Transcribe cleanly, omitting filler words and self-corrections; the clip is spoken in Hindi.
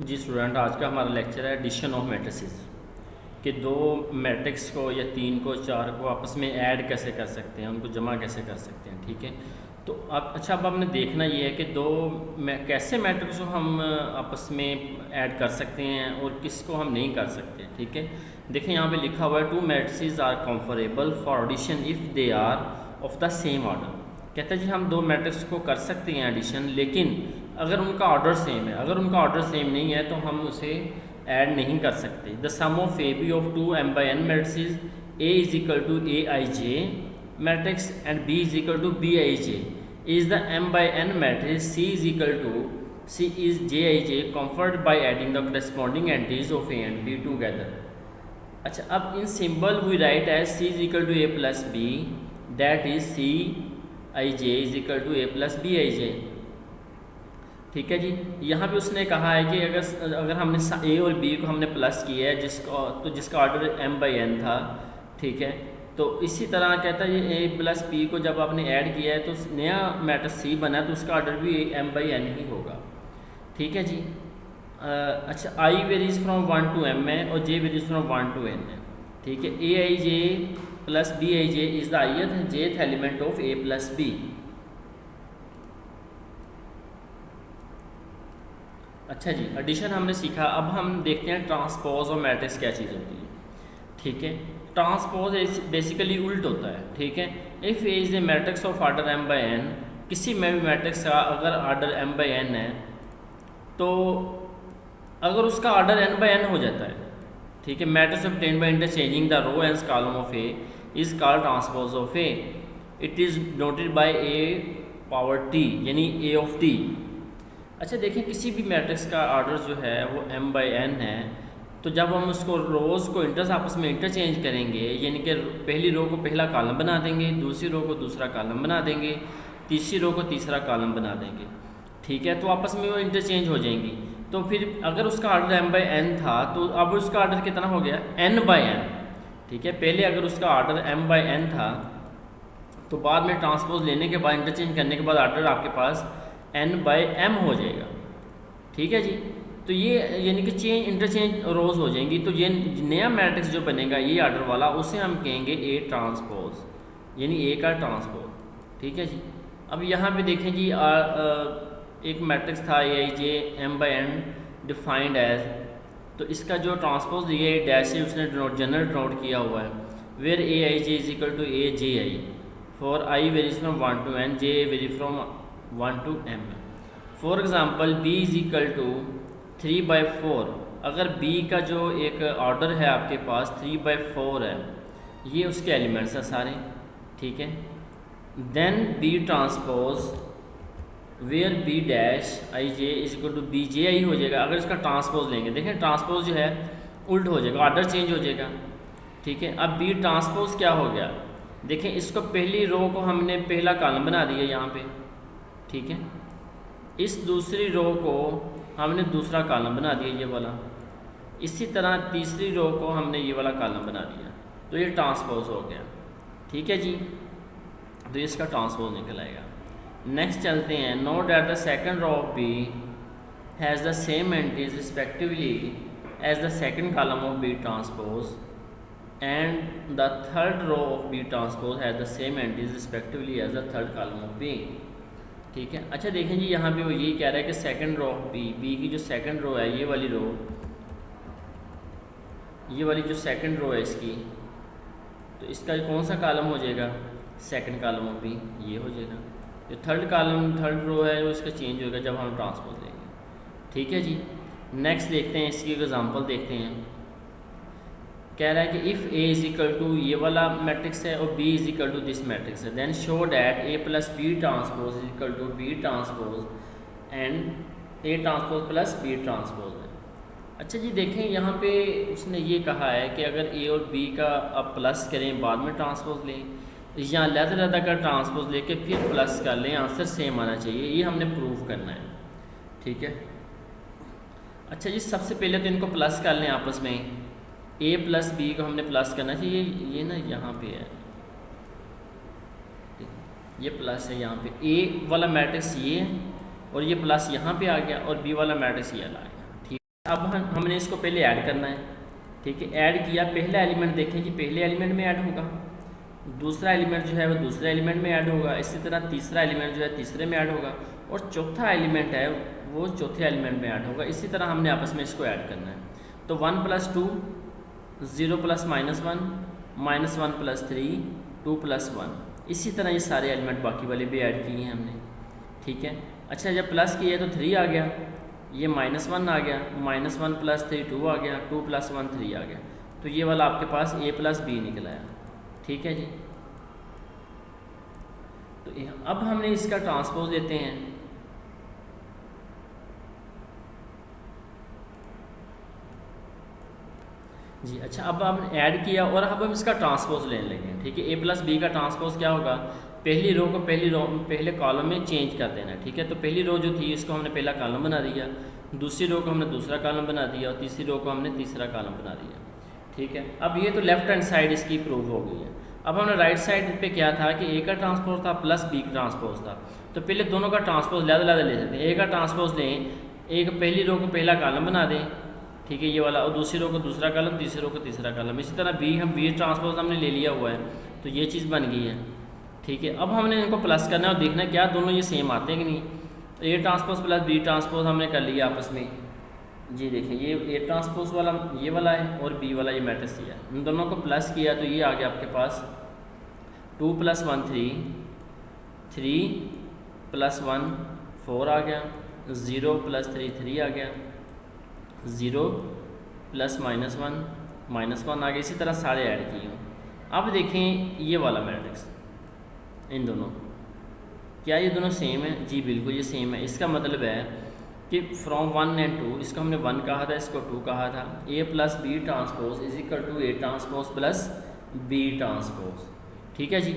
जी स्टूडेंट, आज का हमारा लेक्चर है एडिशन ऑफ मैट्रिसेस कि दो मैट्रिक्स को या तीन को चार को आपस में ऐड कैसे कर सकते हैं, उनको जमा कैसे कर सकते हैं। ठीक है, तो अब हमने देखना ये है कि कैसे मैट्रिक्स को हम आपस में ऐड कर सकते हैं और किसको हम नहीं कर सकते। ठीक है, देखिए यहाँ पे लिखा हुआ है two matrices are conformable for addition if they are of the same order. कहता है जी हम दो मैट्रिक्स को कर सकते हैं एडिशन, लेकिन अगर उनका ऑर्डर सेम है। अगर उनका ऑर्डर सेम नहीं है तो हम उसे ऐड नहीं कर सकते। The sum of A B of two M by N matrices A is equal to A I J matrix and B is equal to B I J is the M by N matrix C is equal to C is J I J conferred by adding the corresponding entries of A and B together. अच्छा, अब इन symbol we write as C is equal to A plus B, that is C I J is equal to A plus B I J. ठीक है जी, यहाँ पे उसने कहा है कि अगर हमने ए और बी को हमने प्लस किया है जिसका ऑर्डर m बाई एन था। ठीक है, तो इसी तरह कहता है ये ए प्लस बी को जब आपने ऐड किया है तो नया मैट्रिक्स सी बना है तो उसका ऑर्डर भी m बाई एन ही होगा। ठीक है जी। अच्छा, I varies from 1 to m है और j varies from 1 to n है। ठीक है, A I J plus B I J is the jth element of A plus B. अच्छा जी, एडिशन हमने सीखा। अब हम देखते हैं ट्रांसपोज और मैट्रिक्स क्या चीज़ होती है। ठीक है, ट्रांसपोज बेसिकली उल्ट होता है। ठीक है, if A is a matrix of order m by n, किसी में भी मैट्रिक्स का अगर ऑर्डर m बाई n है तो अगर उसका ऑर्डर n बाई n हो जाता है, ठीक है, matrix obtained by interchanging the row and column of A is called transpose of A. It is noted by A power t, यानी a ऑफ t। अच्छा देखिए, किसी भी मैट्रिक्स का ऑर्डर जो है वो m बाई n है, तो जब हम उसको रोज़ को आपस में इंटरचेंज करेंगे, यानी कि पहली रो को पहला कॉलम बना देंगे, दूसरी रो को दूसरा कॉलम बना देंगे, तीसरी रो को तीसरा कॉलम बना देंगे। ठीक है, तो आपस में वो इंटरचेंज हो जाएंगी। तो फिर अगर उसका ऑर्डर m बाई n था तो अब उसका ऑर्डर कितना हो गया, n बाई n। ठीक है, पहले अगर उसका ऑर्डर m बाई n था तो बाद में ट्रांसपोज लेने के बाद, इंटरचेंज करने के बाद ऑर्डर आपके पास n बाई m हो जाएगा। ठीक है जी, तो ये यानी कि इंटरचेंज रोज हो जाएंगी। तो ये नया मैट्रिक्स जो बनेगा ये ऑर्डर वाला, उसे हम कहेंगे ए ट्रांसपोज, यानी ए का ट्रांसपोज। ठीक है जी। अब यहाँ पे देखें जी, एक मैट्रिक्स था a I j m by n defined as, तो इसका जो ट्रांसपोज दिया है डैश से उसने जनरल डिनोट किया हुआ है, where a I J is equal to a j i for i varies from 1 to n, j vary from 1 to m। For example b is equal to 3/4। अगर b का जो एक ऑर्डर है आपके पास 3/4 है, ये उसके एलिमेंट्स हैं सारे। ठीक है, then b transpose where b dash I J is equal to B J I हो जाएगा। अगर इसका ट्रांसपोज लेंगे, देखें ट्रांसपोज जो है उल्ट हो जाएगा, ऑर्डर चेंज हो जाएगा। ठीक है, अब b ट्रांसपोज क्या हो गया, देखें इसको पहली रो को हमने पहला कॉलम बना दिया यहाँ पे। ठीक है, इस दूसरी रो को हमने दूसरा कॉलम बना दिया ये वाला, इसी तरह तीसरी रो को हमने ये वाला कॉलम बना दिया, तो ये ट्रांसपोज हो गया। ठीक है जी, तो इसका ट्रांसपोज निकल आएगा। नेक्स्ट चलते हैं, note that the second row of B has the same entries respectively as the second column of B transpose and the third row of B transpose has the same entries respectively as the third column of B. ठीक है, अच्छा देखें जी, यहाँ पे वो यही कह रहा है कि सेकंड रो ऑफ बी की जो सेकंड रो है, ये वाली जो सेकंड रो है इसकी, तो इसका कौन सा कॉलम हो जाएगा, सेकंड कॉलम ऑफ बी ये हो जाएगा। जो थर्ड रो है वो इसका चेंज होगा जब हम ट्रांसपोज लेंगे। ठीक है जी, नेक्स्ट देखते हैं, इसकी एग्जांपल देखते हैं। कह रहा है कि if A is equal to ये वाला मैट्रिक्स है और B is equal to this matrix है, then show that A plus B transpose is equal to B transpose and A transpose plus B transpose है। अच्छा जी, देखें यहाँ पे उसने ये कहा है कि अगर ए और बी का अब प्लस करें बाद में ट्रांसपोज लें, या अलग का ट्रांसपोज लेके फिर प्लस कर लें, आंसर सेम आना चाहिए, ये हमने प्रूव करना है। ठीक है, अच्छा जी, सबसे पहले तो इनको प्लस कर लें आपस में, a प्लस बी को हमने प्लस करना चाहिए, ये ना यहाँ पे है, ये प्लस है यहाँ पे, a वाला मैट्रिक्स ये है और ये प्लस यहाँ पे आ गया और b वाला मैट्रिक्स ये आ गया। अब हमने इसको पहले ऐड करना है, ठीक है। ऐड किया, पहला एलिमेंट देखें कि पहले एलिमेंट में ऐड होगा, दूसरा एलिमेंट जो है वो दूसरे एलिमेंट में ऐड होगा, इसी तरह तीसरा एलिमेंट जो है तीसरे में ऐड होगा, और चौथा एलिमेंट है वो चौथे एलिमेंट में ऐड होगा। इसी तरह हमने आपस में इसको ऐड करना है। तो 1 + 2, 0 + -1, -1 + 3, 2 + 1, इसी तरह ये सारे एलिमेंट बाकी वाले भी ऐड किए हैं हमने, ठीक है। अच्छा, जब प्लस किया तो 3 आ गया, ये -1 आ गया, -1 + 3 2 आ गया, 2 + 1 3 आ गया। तो ये वाला आपके पास a + b निकल आया, ठीक है जी। तो अब हमने इसका ट्रांसपोज लेते हैं। जी अच्छा, अब हमने ऐड किया और अब हम इसका ट्रांसपोज लेने लगे, ठीक है। a + b का ट्रांसपोज क्या होगा, पहली रो को पहले कॉलम में चेंज कर देना, ठीक है। तो पहली रो जो थी इसको हमने पहला कॉलम बना दिया, दूसरी रो को हमने दूसरा कॉलम बना दिया, और तीसरी रो को हमने तीसरा कॉलम बना दिया, ठीक है। अब ये तो लेफ्ट हैंड साइड इसकी प्रूव हो गई है। अब हमने राइट साइड पे क्या था कि a का ट्रांसपोज था प्लस b का ट्रांसपोज था। तो पहले दोनों का ट्रांसपोज ज़्यादा ले सकते हैं। a का ट्रांसपोज लें, एक पहली रो को पहला कॉलम बना दें, ठीक है, ये वाला, और दूसरी रो को दूसरा कॉलम, तीसरी रो को तीसरा कॉलम। इसी तरह b ट्रांसपोज हमने ले लिया हुआ है, तो ये चीज़ बन गई है, ठीक है। अब हमने इनको प्लस करना है और देखना क्या दोनों ये सेम आते हैं कि नहीं। तो a transpose plus b transpose हमने कर लिया आपस में। जी देखिए, ये a ट्रांसपोज वाला ये वाला है और b वाला ये मैट्रिक्स दिया है, इन दोनों को प्लस किया तो ये आ गया आपके पास 2 + 1 3, 3 + 1 4 आ गया, 0 + 3 3 आ गया, 0 + -1 आ गया। इसी तरह सारे ऐड किए हों। अब देखें ये वाला मैट्रिक्स, इन दोनों, क्या ये दोनों सेम है? जी बिल्कुल ये सेम है। इसका मतलब है कि फ्रॉम 1 एंड 2, इसको हमने 1 कहा था, इसको 2 कहा था। a + b transpose = a transpose + b transpose, ठीक है जी।